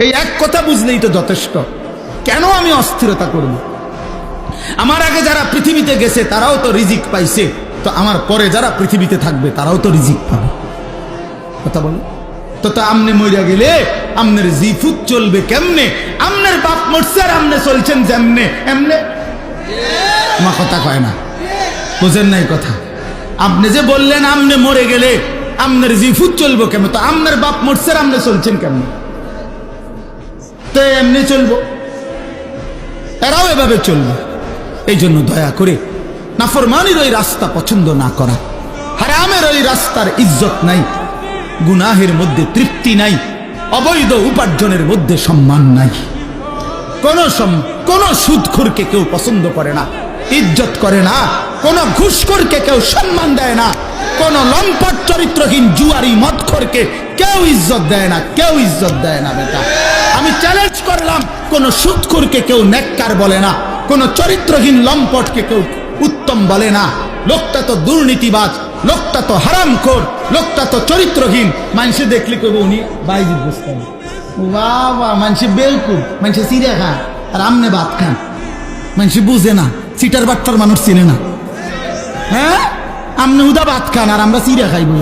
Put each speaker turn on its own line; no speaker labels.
এই এক কথা বুঝলেই তো যথেষ্ট। কেন আমি অস্থিরতা করব? আমার আগে যারা পৃথিবীতে গেছে তারাও তো রিজিক পাইছে, তো আমার পরে যারা পৃথিবীতে থাকবে তারাও তো রিজিক পাবে। কথা বলো তো। তা আমনে মইরা গেলে আমনের জিফুত চলবে কেমনে? আমনের বাপ মরছে আর আমনে চলছেন যেমনে এমনে। আমার কথা কয় না, বুঝেন নাই কথা। আপনি যে বললেন আমনে মরে গেলে আমনের জিফুত চলবো কেমন, তো আমনের বাপ মরছে আর আমনে চলছেন কেমন? তো এমনি চলবো, এরাও এভাবে চলবে। এই জন্য দয়া করে নাফরমানির ওই রাস্তা পছন্দ না করা, হারামের ওই রাস্তার ইজ্জত নাই, গুনাহের মধ্যে তৃপ্তি নাই, অবৈধ উপার্জনের মধ্যে সম্মান নাই। কোন সুদখোরকে কেউ পছন্দ করে না, ইজ্জত করে না। কোন ঘুষখোরকে কেউ সম্মান দেয় না। কোন লম্পট চরিত্রহীন জুয়ারি মদখোরকে কেউ ইজ্জত দেয় না, কেউ ইজ্জত দেয় না। বেটা আমি চ্যালেঞ্জ করলাম, কোন সুদখোরকে কেউ নেককার বলে না, কোন চরিত্রহীন লম্পটকে কেউ উত্তম বলে না। লোকটা তো দুর্নীতিবাজ, লোকটা তো হারামখোর, লোকটা তো চরিত্রহীন। মানুষে দেখলে কইব উনি বাইজিদ বুঝতেন। বাবা মানুষে বেলকুল, মানুষে চিড়ে খান আর আমনে ভাত খান। মানুষে বুঝে না, সিটার বাট্টার মানুষ চিনে না। হ্যাঁ, আমনে উদা ভাত খান আর আমরা চিড়ে খাইব।